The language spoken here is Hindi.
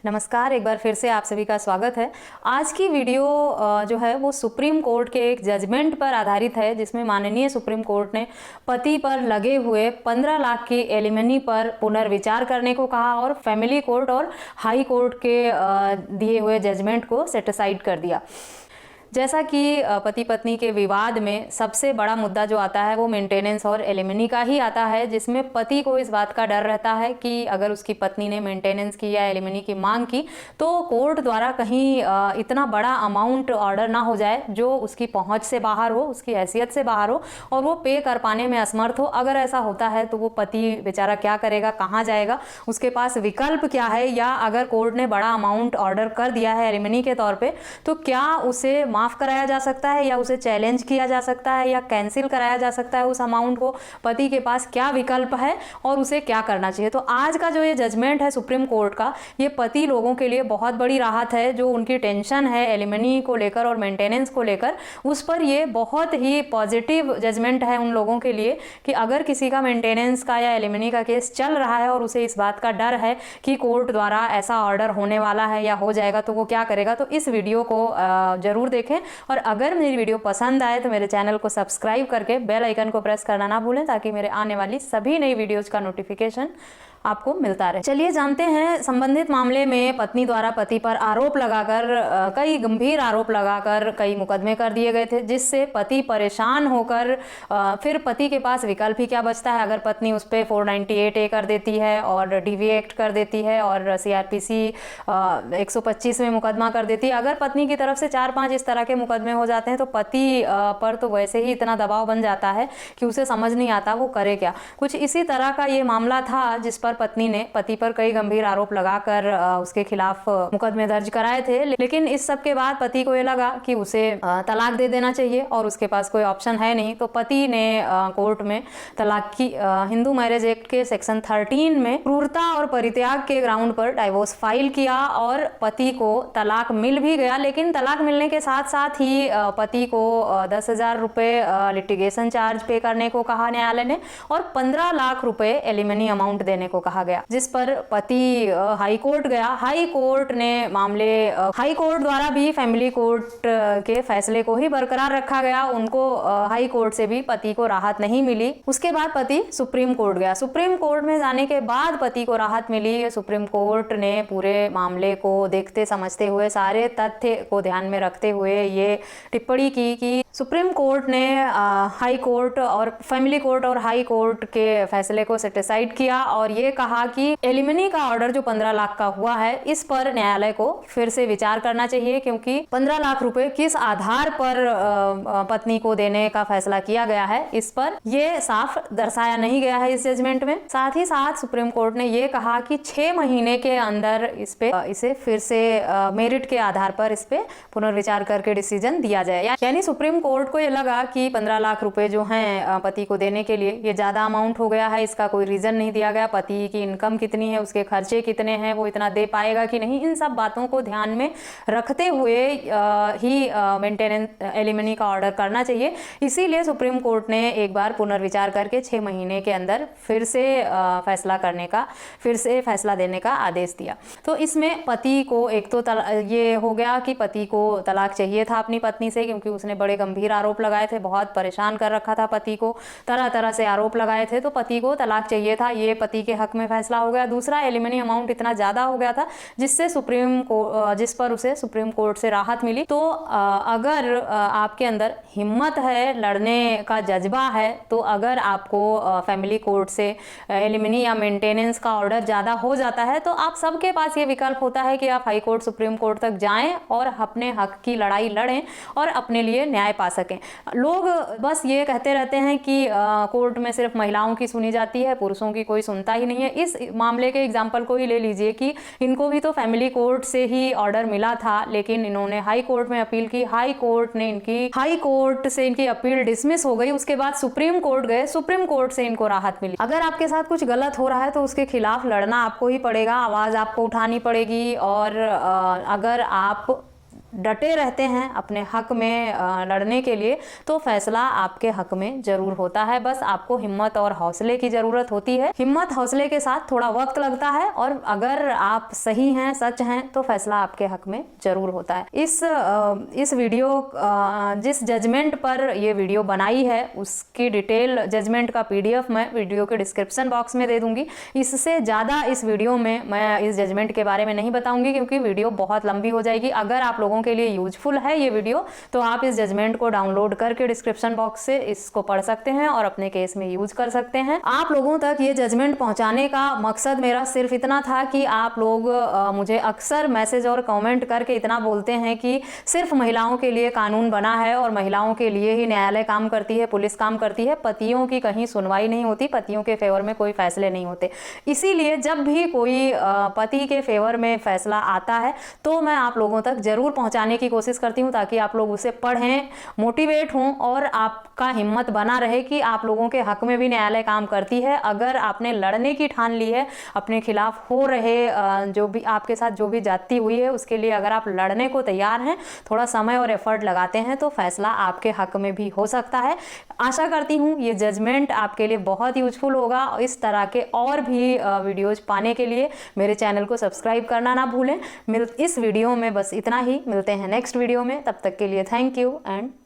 नमस्कार, एक बार फिर से आप सभी का स्वागत है। आज की वीडियो जो है वो सुप्रीम कोर्ट के एक जजमेंट पर आधारित है, जिसमें माननीय सुप्रीम कोर्ट ने पति पर लगे हुए 15 लाख की एलिमनी पर पुनर्विचार करने को कहा और फैमिली कोर्ट और हाई कोर्ट के दिए हुए जजमेंट को सेट असाइड कर दिया। जैसा कि पति पत्नी के विवाद में सबसे बड़ा मुद्दा जो आता है वो मेंटेनेंस और एलिमनी का ही आता है, जिसमें पति को इस बात का डर रहता है कि अगर उसकी पत्नी ने मेंटेनेंस की या एलिमनी की मांग की तो कोर्ट द्वारा कहीं इतना बड़ा अमाउंट ऑर्डर ना हो जाए जो उसकी पहुंच से बाहर हो, उसकी हैसियत से बाहर हो और वो पे कर पाने में असमर्थ हो। अगर ऐसा होता है तो वो पति बेचारा क्या करेगा, कहाँ जाएगा, उसके पास विकल्प क्या है, या अगर कोर्ट ने बड़ा अमाउंट ऑर्डर कर दिया है एलिमनी के तौर पर तो क्या उसे माफ कराया जा सकता है या उसे चैलेंज किया जा सकता है या कैंसिल कराया जा सकता है उस अमाउंट को। पति के पास क्या विकल्प है और उसे क्या करना चाहिए। तो आज का जो ये जजमेंट है सुप्रीम कोर्ट का, ये पति लोगों के लिए बहुत बड़ी राहत है। जो उनकी टेंशन है एलिमनी को लेकर और मेंटेनेंस को लेकर, उस पर ये बहुत ही पॉजिटिव जजमेंट है उन लोगों के लिए कि अगर किसी का मेंटेनेंस का या एलिमनी का केस चल रहा है और उसे इस बात का डर है कि कोर्ट द्वारा ऐसा ऑर्डर होने वाला है या हो जाएगा तो वो क्या करेगा। तो इस वीडियो को जरूर देखें और अगर मेरी वीडियो पसंद आए तो मेरे चैनल को सब्सक्राइब करके बेल आइकन को प्रेस करना ना भूलें, ताकि मेरे आने वाली सभी नई वीडियोज का नोटिफिकेशन आपको मिलता रहे। चलिए जानते हैं संबंधित मामले में पत्नी द्वारा पति पर आरोप लगाकर कई गंभीर आरोप लगाकर कई मुकदमे कर दिए गए थे, जिससे पति परेशान होकर फिर पति के पास विकल्प ही क्या बचता है। अगर पत्नी उस पर 498A कर देती है और DV एक्ट कर देती है और CRPC 125 में मुकदमा कर देती है, अगर पत्नी की तरफ से 4-5 इस तरह के मुकदमे हो जाते हैं तो पति पर तो वैसे ही इतना दबाव बन जाता है कि उसे समझ नहीं आता वो करे क्या। कुछ इसी तरह का ये मामला था जिस पर पत्नी ने पति पर कई गंभीर आरोप लगाकर उसके खिलाफ मुकदमे दर्ज कराए थे। लेकिन इस सब के बाद पति को ये लगा कि उसे तलाक दे देना चाहिए और उसके पास कोई ऑप्शन है नहीं, तो पति ने कोर्ट में तलाक की हिंदू मैरिज एक्ट के सेक्शन 13 में क्रूरता और परित्याग के ग्राउंड पर डाइवोर्स फाइल किया और पति को तलाक मिल भी गया। लेकिन तलाक मिलने के साथ साथ ही पति को 10,000 रुपए लिटिगेशन चार्ज पे करने को कहा न्यायालय ने और 15 लाख रुपए एलिमनी अमाउंट देने को कहा गया, जिस पर पति हाई कोर्ट गया। हाई कोर्ट ने मामले हाई कोर्ट द्वारा भी फैमिली कोर्ट के फैसले को ही बरकरार रखा गया। उनको हाई कोर्ट से भी पति को राहत नहीं मिली। उसके बाद पति सुप्रीम कोर्ट गया। सुप्रीम कोर्ट में जाने के बाद पति को राहत मिली। सुप्रीम कोर्ट ने पूरे मामले को देखते समझते हुए, सारे तथ्य को ध्यान में रखते हुए ये टिप्पणी की कि सुप्रीम कोर्ट ने हाई कोर्ट और फैमिली कोर्ट और हाई कोर्ट के फैसले को सेटिसाइड किया और ये कहा कि एलिमनी का ऑर्डर जो 15 लाख का हुआ है, इस पर न्यायालय को फिर से विचार करना चाहिए, क्योंकि 15 लाख रुपए किस आधार पर पत्नी को देने का फैसला किया गया है, इस पर यह साफ दर्शाया नहीं गया है इस जजमेंट में। साथ ही साथ सुप्रीम कोर्ट ने यह कहा कि 6 महीने के अंदर इसे फिर से मेरिट के आधार पर इस पे पुनर्विचार करके डिसीजन दिया जाए। यानी सुप्रीम कोर्ट को यह लगा कि 15 लाख रुपए जो हैं पति को देने के लिए ये ज्यादा अमाउंट हो गया है, इसका कोई रीजन नहीं दिया गया। पति की इनकम कितनी है, उसके खर्चे कितने हैं, वो इतना दे पाएगा कि नहीं, इन सब बातों को ध्यान में रखते हुए ही मेंटेनेंस एलिमनी का ऑर्डर करना चाहिए। इसीलिए सुप्रीम कोर्ट ने एक बार पुनर्विचार करके 6 महीने के अंदर फिर से फैसला देने का आदेश दिया। तो इसमें पति को एक तो ये हो गया कि पति को तलाक चाहिए था अपनी पत्नी से, क्योंकि उसने बड़े गंभीर आरोप लगाए थे, बहुत परेशान कर रखा था पति को, तरह तरह से आरोप लगाए थे, तो पति को तलाक चाहिए था। ये पति के हक में फैसला हो गया। दूसरा, एलिमनी अमाउंट इतना ज्यादा हो गया था जिस पर उसे सुप्रीम कोर्ट से राहत मिली। तो अगर आपके अंदर हिम्मत है, लड़ने का जज्बा है, तो अगर आपको फैमिली कोर्ट से एलिमनी या मेंटेनेंस का ऑर्डर ज्यादा हो जाता है तो आप सबके पास ये विकल्प होता है कि आप हाई कोर्ट सुप्रीम कोर्ट तक जाएं और अपने हक की लड़ाई लड़ें और अपने लिए न्याय पा सकें। लोग बस ये कहते रहते हैं कि कोर्ट में सिर्फ महिलाओं की सुनी जाती है, पुरुषों की कोई सुनता ही नहीं है। इस मामले के एग्जाम्पल को ही ले लीजिए कि इनको भी तो फैमिली कोर्ट से ही ऑर्डर मिला था, लेकिन इन्होंने हाई कोर्ट में अपील की। हाई कोर्ट से इनकी अपील डिसमिस हो गई। उसके बाद सुप्रीम कोर्ट गए, सुप्रीम कोर्ट से इनको राहत मिली। अगर आपके साथ कुछ गलत हो रहा है तो उसके खिलाफ लड़ना आपको ही पड़ेगा, आवाज आपको उठानी पड़ेगी। और अगर आप डटे रहते हैं अपने हक में लड़ने के लिए, तो फैसला आपके हक में जरूर होता है। बस आपको हिम्मत और हौसले की ज़रूरत होती है। हिम्मत हौसले के साथ थोड़ा वक्त लगता है, और अगर आप सही हैं, सच हैं, तो फैसला आपके हक में जरूर होता है। इस वीडियो जिस जजमेंट पर ये वीडियो बनाई है उसकी डिटेल जजमेंट का PDF मैं वीडियो के डिस्क्रिप्शन बॉक्स में दे दूंगी। इससे ज़्यादा इस वीडियो में मैं इस जजमेंट के बारे में नहीं बताऊंगी, क्योंकि वीडियो बहुत लंबी हो जाएगी। अगर आप लोगों के लिए यूजफुल है ये वीडियो, तो आप इस जजमेंट को डाउनलोड करके डिस्क्रिप्शन बॉक्स से इसको पढ़ सकते हैं और अपने केस में यूज कर सकते हैं। आप लोगों तक ये जजमेंट पहुंचाने का मकसद मेरा सिर्फ इतना था कि आप लोग मुझे अक्सर मैसेज और कमेंट करके इतना बोलते हैं कि सिर्फ महिलाओं के लिए कानून बना है और महिलाओं के लिए ही न्यायालय काम करती है, पुलिस काम करती है, पतियों की कहीं सुनवाई नहीं होती, पतियों के फेवर में कोई फैसले नहीं होते। इसीलिए जब भी कोई पति के फेवर में फैसला आता है तो मैं आप लोगों तक जरूर पहुंचाने की कोशिश करती हूं, ताकि आप लोग उसे पढ़ें, मोटिवेट हों और आपका हिम्मत बना रहे कि आप लोगों के हक में भी न्यायालय काम करती है। अगर आपने लड़ने की ठान ली है, अपने खिलाफ हो रहे जो भी आपके साथ जो भी जाती हुई है उसके लिए अगर आप लड़ने को तैयार हैं, थोड़ा समय और एफर्ट लगाते हैं, तो फैसला आपके हक में भी हो सकता है। आशा करती हूँ ये जजमेंट आपके लिए बहुत यूजफुल होगा। इस तरह के और भी वीडियोज पाने के लिए मेरे चैनल को सब्सक्राइब करना ना भूलें। इस वीडियो में बस इतना ही, मिलते हैं नेक्स्ट वीडियो में, तब तक के लिए थैंक यू एंड